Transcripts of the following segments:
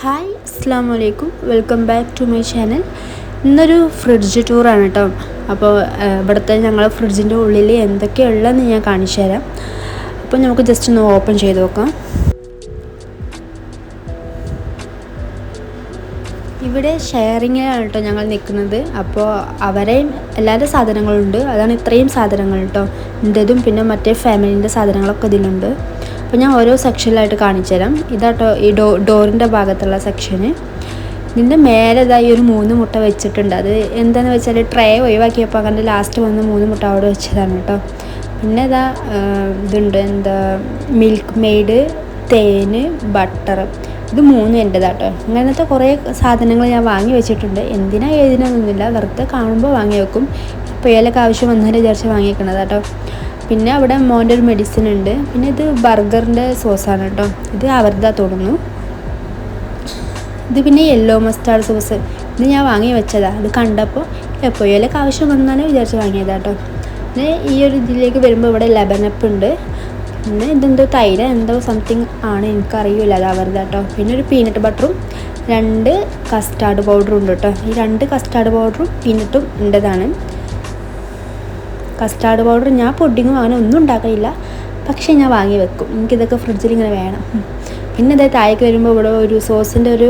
Hi അസ്സാം വലൈക്കും, welcome back to my channel. ഇന്നൊരു ഫ്രിഡ്ജ് ടൂറാണ് കേട്ടോ. അപ്പോൾ ഇവിടുത്തെ ഞങ്ങൾ ഫ്രിഡ്ജിൻ്റെ ഉള്ളിൽ എന്തൊക്കെയുള്ളതെന്ന് ഞാൻ കാണിച്ചു തരാം. അപ്പോൾ നമുക്ക് ജസ്റ്റ് ഒന്ന് ഓപ്പൺ ചെയ്ത് നോക്കാം. ഇവിടെ ഷെയറിങ്ങിലാണ് കേട്ടോ ഞങ്ങൾ നിൽക്കുന്നത്. അപ്പോൾ അവരെയും എല്ലാവരുടെ സാധനങ്ങളുണ്ട്, അതാണ് ഇത്രയും സാധനങ്ങൾ കേട്ടോ. എൻ്റെതും പിന്നെ മറ്റേ ഫാമിലീൻ്റെ സാധനങ്ങളൊക്കെ ഇതിലുണ്ട്. അപ്പോൾ ഞാൻ ഓരോ സെക്ഷനിലായിട്ട് കാണിച്ചു തരാം. ഇതാട്ടോ ഈ ഡോറിൻ്റെ ഭാഗത്തുള്ള സെക്ഷന്. ഇതിൻ്റെ മേലെ ഇതായി ഒരു 3 മുട്ട വെച്ചിട്ടുണ്ട്. അത് എന്താണെന്ന് വെച്ചാൽ ട്രേ ഒഴിവാക്കിയപ്പോൾ അങ്ങനെ ലാസ്റ്റ് വന്ന് 3 മുട്ട അവിടെ വെച്ചതാണ് കേട്ടോ. പിന്നെ ഇതാ ഇതുണ്ട്, എന്താ മിൽക്ക് മെയ്ഡ്, തേന്, ബട്ടർ, ഇത് 3 എൻ്റെതാട്ടോ. ഇങ്ങനത്തെ കുറേ സാധനങ്ങൾ ഞാൻ വാങ്ങി വെച്ചിട്ടുണ്ട്. എന്തിനാ എഴുതിനൊന്നുമില്ല, വെറുതെ കാണുമ്പോൾ വാങ്ങി വെക്കും. ഇപ്പോൾ ഏതൊക്കെ ആവശ്യം വന്നതിന് വിചാരിച്ച് വാങ്ങിയേക്കണത് കേട്ടോ. പിന്നെ അവിടെ മോൻ്റെ ഒരു മെഡിസിൻ ഉണ്ട്. പിന്നെ ഇത് ബർഗറിൻ്റെ സോസാണ് കേട്ടോ. ഇത് അവരുടെ തോന്നുന്നു. ഇത് പിന്നെ യെല്ലോ മസ്റ്റാർഡ് സോസ്, ഇത് ഞാൻ വാങ്ങി വെച്ചതാണ്. ഇത് കണ്ടപ്പോൾ എപ്പോഴേലൊക്കെ ആവശ്യം വന്നാലും വിചാരിച്ച് വാങ്ങിയതാണ് കേട്ടോ. പിന്നെ ഈ ഒരു ഇതിലേക്ക് വരുമ്പോൾ ഇവിടെ ലെബനപ്പ് ഉണ്ട്. പിന്നെ ഇതെന്തോ തൈര എന്തോ സംതിങ് ആണ്, എനിക്കറിയില്ല, അത് അവരുടെ കേട്ടോ. പിന്നെ ഒരു പീനട്ട് ബട്ടറും 2 കസ്റ്റാർഡ് പൗഡറും ഉണ്ട് കേട്ടോ. ഈ 2 കസ്റ്റാർഡ് പൗഡറും പീനട്ടും ഉണ്ടതാണ്. കസ്റ്റാർഡ് പൗഡർ ഞാൻ പുഡിങ്ങും അങ്ങനെ ഒന്നും ഉണ്ടാക്കില്ല, പക്ഷേ ഞാൻ വാങ്ങി വെക്കും. എനിക്കിതൊക്കെ ഫ്രിഡ്ജിൽ ഇങ്ങനെ വേണം. പിന്നെ ഇതായത് താഴേക്ക് വരുമ്പോൾ ഇവിടെ ഒരു സോസിൻ്റെ ഒരു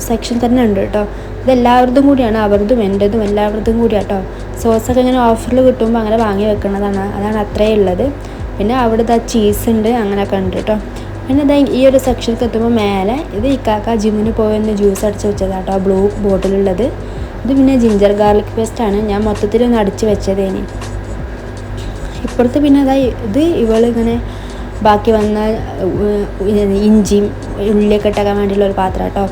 സെക്ഷൻ തന്നെ ഉണ്ട് കേട്ടോ. ഇതെല്ലാവരുടെയും കൂടിയാണ്, അവരുടെയും എൻ്റെതും എല്ലാവരുടെയും കൂടി കേട്ടോ. സോസൊക്കെ ഇങ്ങനെ ഓഫറിൽ കിട്ടുമ്പോൾ അങ്ങനെ വാങ്ങി വെക്കുന്നതാണ്, അതാണ് അത്രയേ ഉള്ളത്. പിന്നെ അവിടെ ഇതാ ചീസ് ഉണ്ട്, അങ്ങനെയൊക്കെ ഉണ്ട് കേട്ടോ. പിന്നെ ഇതാ ഈ ഒരു സെക്ഷനിലേക്ക് എത്തുമ്പോൾ മേലെ ഇത് ഇക്കാക്ക ജിമ്മിന് പോയെന്ന് ജ്യൂസ് അടിച്ച് വെച്ചതാണ് കേട്ടോ, ബ്ലൂ ബോട്ടിലുള്ളത്. ഇത് പിന്നെ ജിഞ്ചർ ഗാർലിക് പേസ്റ്റാണ്, ഞാൻ മൊത്തത്തിലൊന്ന് അടിച്ച് വെച്ചതേനി. ഇപ്പുറത്ത് പിന്നെ ഇത് ഇവളിങ്ങനെ ബാക്കി വന്ന ഇഞ്ചിയും ഉള്ളിയൊക്കെ ഇട്ടാക്കാൻ വേണ്ടിയുള്ള ഒരു പാത്രം കേട്ടോ.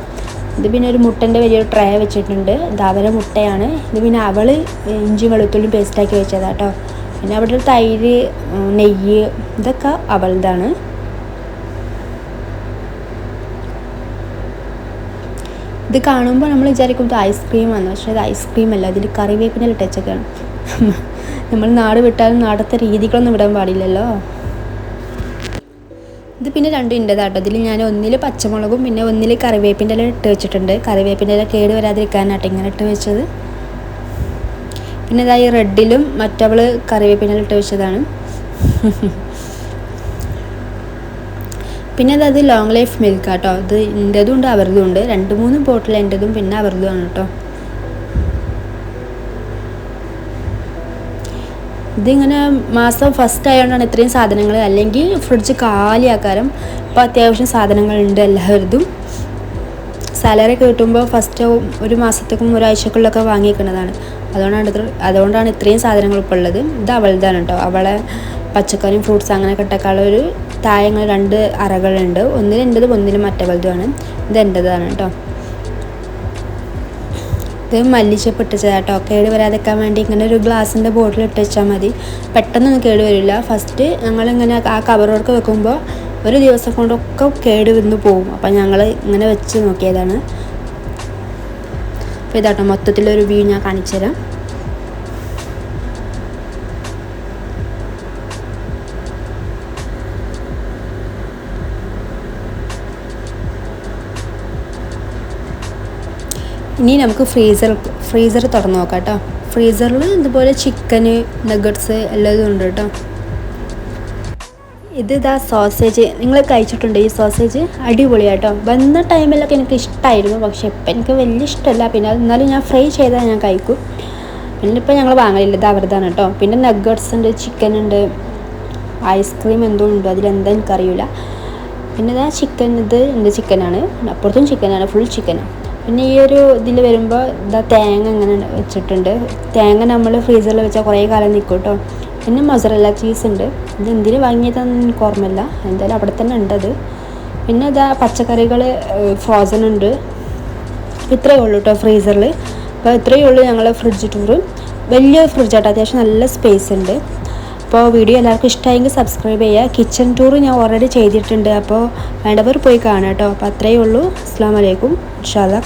ഇത് പിന്നെ ഒരു മുട്ടൻ്റെ വലിയൊരു ട്രേ വെച്ചിട്ടുണ്ട്, ഇത് അവരെ മുട്ടയാണ്. ഇത് പിന്നെ അവൾ ഇഞ്ചി വെളുത്തുള്ളി പേസ്റ്റാക്കി വെച്ചതാണ് കേട്ടോ. പിന്നെ അവിടെ ഒരു തൈര്, നെയ്യ്, ഇതൊക്കെ അവളുതാണ്. ഇത് കാണുമ്പോൾ നമ്മൾ വിചാരിക്കും ഇത് ഐസ്ക്രീം ആണ്, പക്ഷേ ഇത് ഐസ്ക്രീം അല്ല, ഇതിൽ കറിവേപ്പിൻ്റെ ഇട്ടേച്ചൊക്കെയാണ്. നമ്മൾ നാട് വിട്ടാലും നാടത്തെ രീതികളൊന്നും വിടാൻ പാടില്ലല്ലോ. ഇത് പിന്നെ 2 ഇൻ്റെതാട്ടോ. ഇതിൽ ഞാൻ 1 പച്ചമുളകും പിന്നെ 1 കറിവേപ്പിൻ്റെ ഇല ഇട്ട് വെച്ചിട്ടുണ്ട്. കറിവേപ്പിൻ്റെ ഇല കേട് വരാതിരിക്കാനായിട്ട് ഇങ്ങനെ ഇട്ട് വെച്ചത്. പിന്നെ ഇതാ ഈ റെഡിലും മറ്റവൾ കറിവേപ്പിൻ്റെ ഇല ഇട്ട് വെച്ചതാണ്. പിന്നെ അത് ലോങ് ലൈഫ് മിൽക്ക് കേട്ടോ. ഇത് എൻ്റെതും ഉണ്ട് അവരുതും ഉണ്ട്, 2-3 ബോട്ടിൽ എൻ്റെതും പിന്നെ അവരുതുമാണ് കേട്ടോ. ഇതിങ്ങനെ മാസം ഫസ്റ്റ് ആയതുകൊണ്ടാണ് ഇത്രയും സാധനങ്ങൾ, അല്ലെങ്കിൽ ഫ്രിഡ്ജ് കാലിയാക്കാരം. ഇപ്പോൾ അത്യാവശ്യം സാധനങ്ങളുണ്ട് എല്ലാവരുതും. സാലറി ഒക്കെ കിട്ടുമ്പോൾ ഫസ്റ്റ് ഒരു മാസത്തേക്കും ഒരാഴ്ചക്കുള്ളൊക്കെ വാങ്ങിക്കുന്നതാണ്, അതുകൊണ്ടാണ് ഇത്രയും സാധനങ്ങൾ ഇപ്പോൾ ഉള്ളത്. ഇത് അവളുതാണ് കേട്ടോ. അവളെ പച്ചക്കറിയും ഫ്രൂട്ട്സ് അങ്ങനെയൊക്കെ ഇട്ടേക്കാളുള്ള ഒരു താഴങ്ങൾ 2 അറകളുണ്ട്. 1 എൻ്റെതും 1 മറ്റവളുതുമാണ്. ഇത് എൻ്റെതാണ് കേട്ടോ. ഇത് മല്ലിച്ചപ്പ് ഇട്ടിച്ചതാണ് കേട്ടോ. കേട് വരാതിരിക്കാൻ വേണ്ടി ഇങ്ങനെ ഒരു ഗ്ലാസിൻ്റെ ബോട്ടിൽ ഇട്ട് വെച്ചാൽ മതി, പെട്ടെന്നൊന്നും കേട് വരില്ല. ഫസ്റ്റ് ഞങ്ങളിങ്ങനെ ആ കവറോടൊക്കെ വെക്കുമ്പോൾ ഒരു ദിവസം കൊണ്ടൊക്കെ കേട് വന്ന് പോകും. അപ്പം ഞങ്ങൾ ഇങ്ങനെ വെച്ച് നോക്കിയതാണ്. അപ്പോൾ ഇതാട്ടോ മൊത്തത്തിലൊരു വ്യൂ ഞാൻ കാണിച്ചു തരാം. ഇനി നമുക്ക് ഫ്രീസർ തുറന്ന് നോക്കാം കേട്ടോ. ഫ്രീസറിൽ ഇതുപോലെ ചിക്കന്, നഗറ്റ്സ് എല്ലാം ഉണ്ട് കേട്ടോ. ഇതാ സോസേജ്, നിങ്ങൾ കഴിച്ചിട്ടുണ്ട് ഈ സോസേജ്? അടിപൊളിയാട്ടോ. വന്ന ടൈമിലൊക്കെ എനിക്ക് ഇഷ്ടമായിരുന്നു, പക്ഷേ ഇപ്പം എനിക്ക് വലിയ ഇഷ്ടമല്ല. പിന്നെ എന്നാലും ഞാൻ ഫ്രൈ ചെയ്താൽ ഞാൻ കഴിക്കും. പിന്നെ ഇപ്പോൾ ഞങ്ങൾ വാങ്ങലില്ല, ഇത് അവരുതാണ് കേട്ടോ. പിന്നെ നഗറ്റ്സ് ഉണ്ട്, ചിക്കൻ ഉണ്ട്, ഐസ്ക്രീം എന്തോ ഉണ്ട്, അതിലെന്താ എനിക്കറിയില്ല. പിന്നെ ഇതാ ചിക്കൻ, ഇത് എൻ്റെ ചിക്കനാണ്, അപ്പുറത്തും ചിക്കനാണ്, ഫുൾ ചിക്കനാണ്. പിന്നെ ഈ ഒരു ഇതിൽ വരുമ്പോൾ ഇതാ തേങ്ങ ഇങ്ങനെ വെച്ചിട്ടുണ്ട്. തേങ്ങ നമ്മൾ ഫ്രീസറിൽ വെച്ചാൽ കുറേ കാലം നിൽക്കും കേട്ടോ. പിന്നെ മൊസറല്ല ചീസ് ഉണ്ട്. ഇത് എന്തിന് വാങ്ങിയതാണെന്ന് എനിക്ക് ഓർമ്മയില്ല, എന്തായാലും അവിടെ തന്നെ ഉണ്ടത്. പിന്നെ ഇതാ പച്ചക്കറികൾ ഫ്രോസൺ ഉണ്ട്. ഇത്രയേ ഉള്ളൂ കേട്ടോ ഫ്രീസറിൽ. അപ്പോൾ ഇത്രയേ ഉള്ളൂ ഞങ്ങളെ ഫ്രിഡ്ജ് ടൂറ്. വലിയ ഫ്രിഡ്ജാട്ടോ, അത്യാവശ്യം നല്ല സ്പേസ് ഉണ്ട്. അപ്പോൾ വീഡിയോ എല്ലാവർക്കും ഇഷ്ടമായെങ്കിൽ സബ്സ്ക്രൈബ് ചെയ്യുക. കിച്ചൺ ടൂർ ഞാൻ ഓൾറെഡി ചെയ്തിട്ടുണ്ട്, അപ്പോൾ വേണ്ടവർ പോയി കാണാം കേട്ടോ. അപ്പോൾ അത്രയേ ഉള്ളൂ. അസ്സലാമു അലൈക്കും. ഇൻഷാ അല്ലാഹ്.